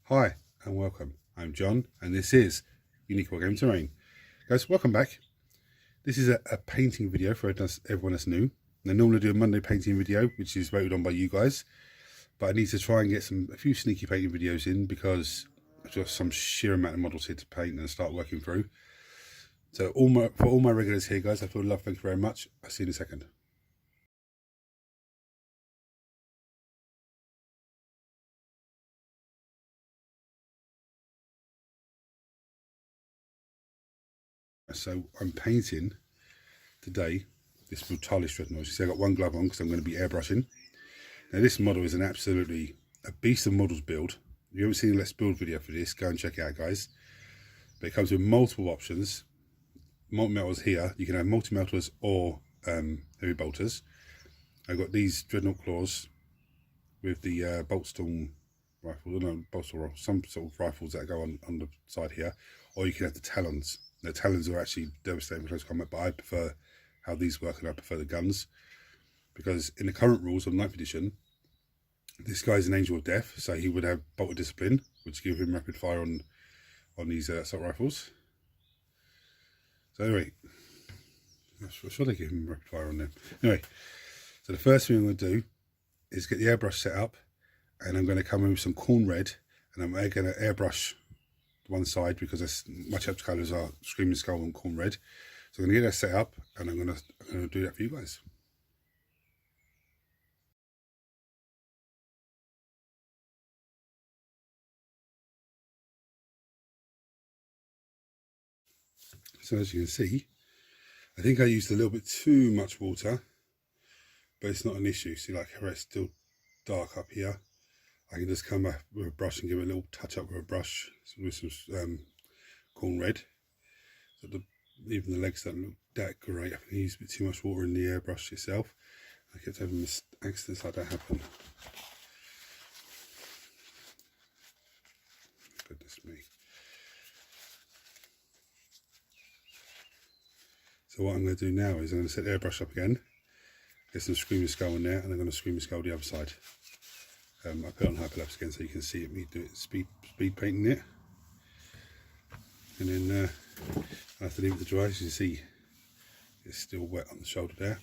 Hi and welcome. I'm John and this is Unique Wargame Terrain. Guys, welcome back. This is a painting video for everyone that's new. I normally do a Monday painting video, which is voted on by you guys, but I need to try and get a few sneaky painting videos in because I've got some sheer amount of models here to paint and start working through. So for all my regulars here, guys, I feel love. Thank you very much. I'll see you in a second. So I'm painting today this Brutalis Dreadnought. You see, I've got one glove on because I'm going to be airbrushing. Now this model is absolutely a beast of models build. If you haven't seen a Let's Build video for this, go and check it out, guys. But it comes with multiple options. Multi-metals here. You can have multi-metals or heavy bolters. I've got these Dreadnought claws with the bolt storm rifle, or some sort of rifles that go on the side here. Or you can have the talons. The talons are actually devastating close combat, but I prefer how these work and I prefer the guns. Because in the current rules of 9th edition, this guy's an angel of death, so he would have bolt of discipline, which give him rapid fire on these assault rifles. So anyway, I'm sure they give him rapid fire on them. Anyway, so the first thing I'm going to do is get the airbrush set up, and I'm going to come in with some corn red, and I'm going to airbrush one side because my chap's colours are Screaming Skull and corn red. So I'm going to get that set up, and I'm going to do that for you guys. So as you can see, I think I used a little bit too much water, but it's not an issue. See, like how it's still dark up here. I can just come back with a brush and give it a little touch up with a brush with some corn red. So even the legs don't look that great. I think I used a bit too much water in the airbrush itself. I kept having accidents like that happen. Goodness me. So what I'm going to do now is I'm going to set the airbrush up again, get some Screaming Skull in there, and I'm going to Screaming Skull the other side. I put it on hyperlapse again so you can see me do it speed painting it. And then I have to leave it to dry. As you can see, it's still wet on the shoulder there.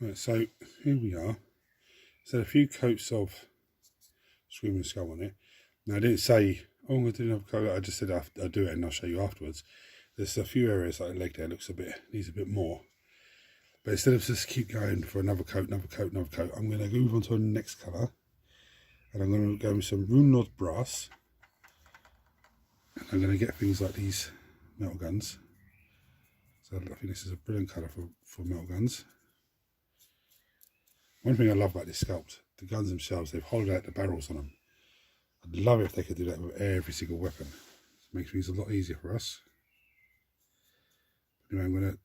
Right, so here we are. So a few coats of Screaming Skull on it. Now I didn't say, oh, I'm going to do another coat. I just said I'll do it and I'll show you afterwards. There's a few areas like the leg there needs a bit more. But instead of just keep going for another coat, I'm going to move on to the next colour. And I'm going to go with some Dreadnought brass. And I'm going to get things like these metal guns. So I think this is a brilliant colour for metal guns. One thing I love about this sculpt, the guns themselves, they've hollowed out the barrels on them. I'd love it if they could do that with every single weapon. It makes things a lot easier for us. Anyway, I'm going to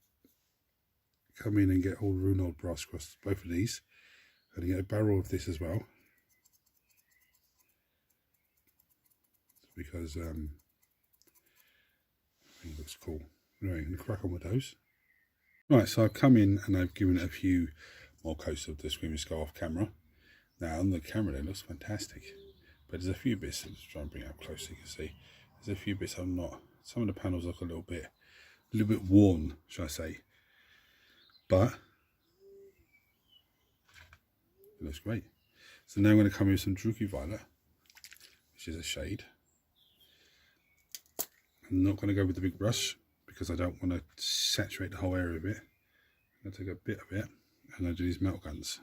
come in and get all the Dreadnought brass across both of these. I'm going to get a barrel of this as well. Because I think it looks cool. Anyway, I'm going to crack on with those. Right, so I've come in and I've given it a few more coats of the Screaming Skull off camera. Now on the camera it looks fantastic, but there's a few bits, let's try and bring it up close so you can see. There's a few bits I'm not, some of the panels look a little bit worn, shall I say, but it looks great. So now I'm going to come in with some Druky Violet, which is a shade. I'm not going to go with the big brush because I don't want to saturate the whole area of it. I'm going to take a bit of it and I do these metal guns.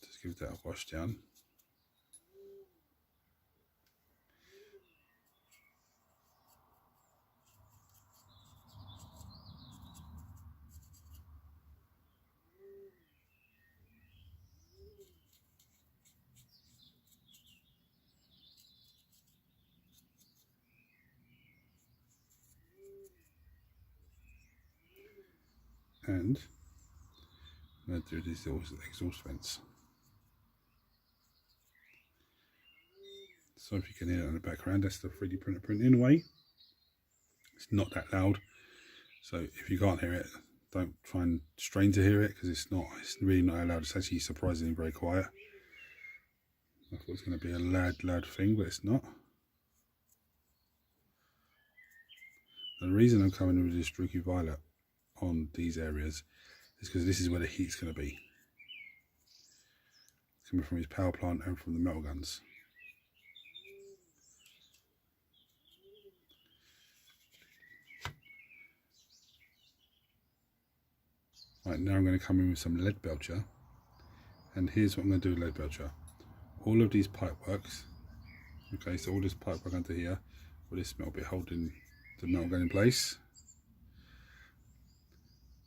Just give that a wash down. And I'm going to do these exhaust vents. So if you can hear it in the background, that's the 3D printer printing away. It's not that loud. So if you can't hear it, don't try and strain to hear it, because it's really not that loud. It's actually surprisingly very quiet. I thought it was going to be a loud thing, but it's not. The reason I'm coming with this Druky Violet on these areas is because this is where the heat's going to be. It's coming from his power plant and from the metal guns. Right, now I'm going to come in with some lead belcher, and here's what I'm going to do with lead belcher. All of these pipe works, okay, so all this pipe work under here, all this metal bit holding the metal gun in place.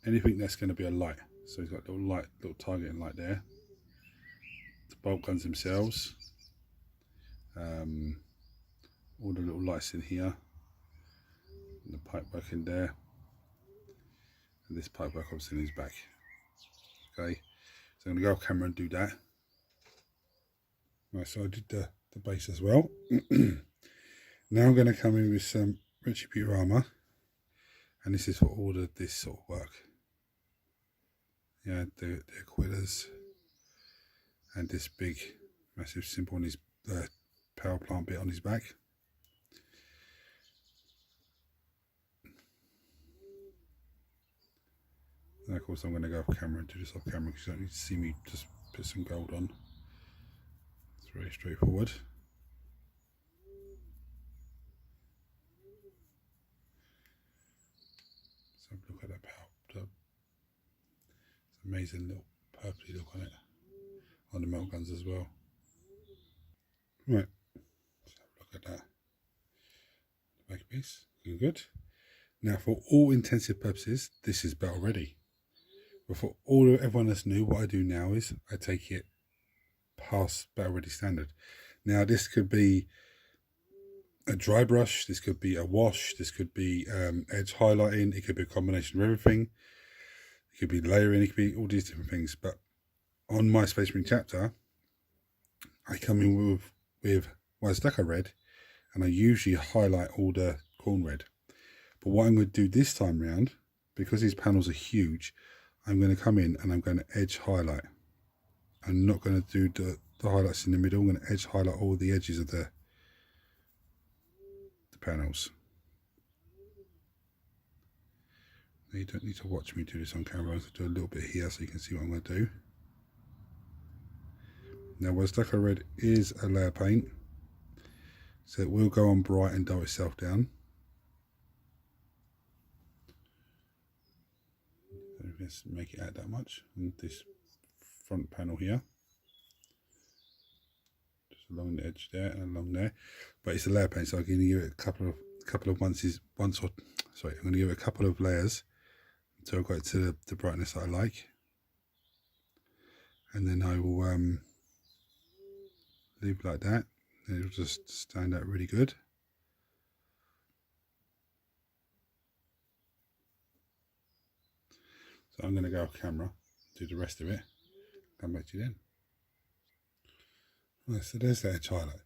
Anything that's going to be a light, so he's got a little targeting light there. The bolt guns themselves, all the little lights in here, and the pipe work in there. And this pipe work obviously in his back. Okay, so I'm going to go off camera and do that. Right, so I did the base as well. Now I'm going to come in with some Retributor armor, and this is for all of this sort of work. Yeah, the Aquillas, and this big massive symbol on his power plant bit on his back. And of course I'm going to go off camera and do this off camera, because you don't need to see me just put some gold on. It's very straightforward. So look at that power. It's amazing little purpley look on it. On the metal guns as well. Right, let's have a look at that. The back piece, looking good. Now for all intensive purposes, this is battle ready. But for everyone that's new, what I do now is I take it past battle ready standard. Now this could be a dry brush, this could be a wash, this could be edge highlighting, it could be a combination of everything. It could be layering, it could be all these different things. But on my Space Marine chapter, I come in with Wazdaka red, and I usually highlight all the corn red. But what I'm going to do this time round, because these panels are huge, I'm going to come in and I'm going to edge highlight. I'm not going to do the highlights in the middle. I'm going to edge highlight all the edges of the panels. Now you don't need to watch me do this on camera. I'm going to do a little bit here so you can see what I'm going to do. Now Wazdaka red is a layer paint, so it will go on bright and dull itself down. Let's make it out that much on this front panel here, just along the edge there and along there. But it's a layer paint, so I'm going to give it a couple of I'm going to give it a couple of layers until I've got it to the brightness that I like, and then I will leave it like that, and it'll just stand out really good. So I'm going to go off camera, do the rest of it, come back to you then. Right, so there's that edge highlight.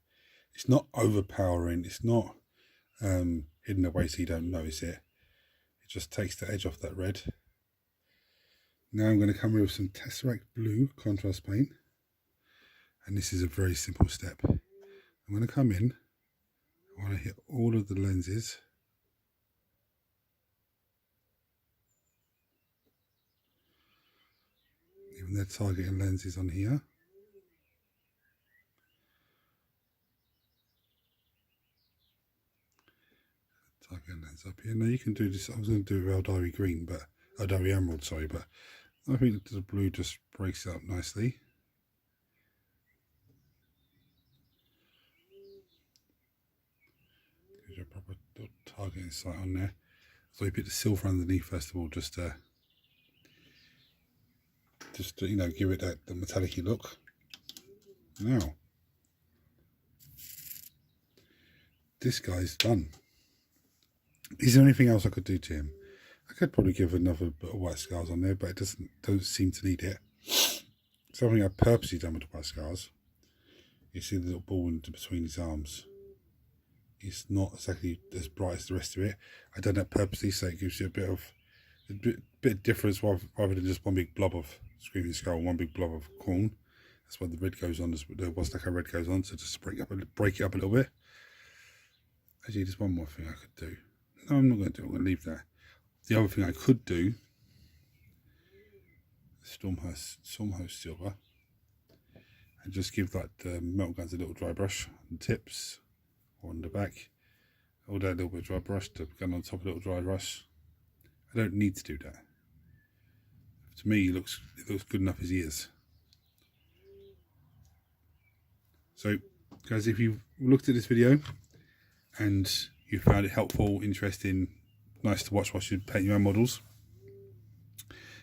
It's not overpowering, it's not hidden away so you don't notice it. It just takes the edge off that red. Now I'm going to come in with some Tesseract blue contrast paint, and this is a very simple step. I'm going to come in, I want to hit all of the lenses. Even their targeting lenses on here. Targeting lens up here. Now you can do this. I was going to do it with Eldari green, but Eldari emerald, sorry, but I think the blue just breaks it up nicely. Gives you a proper targeting sight on there. So you put the silver underneath first of all, just to you know, give it that the metallic-y look. Now this guy's done. Is there anything else I could do to him? I could probably give another bit of white scars on there, but it doesn't seem to need it. Something I've purposely done with the white scars You see the little ball in between his arms. It's not exactly as bright as the rest of it. I done that purposely so it gives you a bit of difference rather than just one big blob of Screaming Skull, one big blob of corn. That's why the red goes on, the Wastaka red goes on, so just break it up a little bit. Actually, there's one more thing I could do. No, I'm not going to do it, I'm going to leave that. The other thing I could do, Stormhost Silver, and just give that metal guns a little dry brush on the tips or on the back. All that little bit of dry brush to gun on top of a little dry brush. I don't need to do that. To me, it looks good enough as he is. So, guys, if you've looked at this video and you found it helpful, interesting, nice to watch whilst you paint your own models,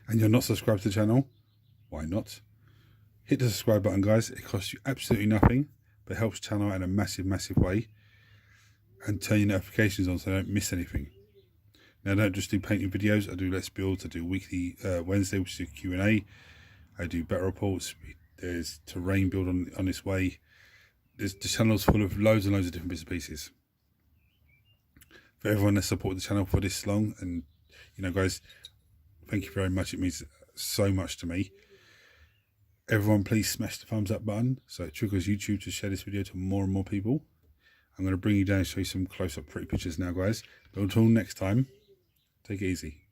and you're not subscribed to the channel, why not? Hit the subscribe button, guys. It costs you absolutely nothing, but it helps the channel out in a massive, massive way. And turn your notifications on so I don't miss anything. Now, I don't just do painting videos. I do Let's Builds. I do weekly Wednesday, which is a Q&A. I do battle reports. There's terrain build on its way. The channel's full of loads and loads of different bits and pieces. For everyone that supported the channel for this long, and you know, guys, thank you very much. It means so much to me. Everyone, please smash the thumbs up button so it triggers YouTube to share this video to more and more people. I'm going to bring you down and show you some close-up pretty pictures now, guys. But until next time, take it easy.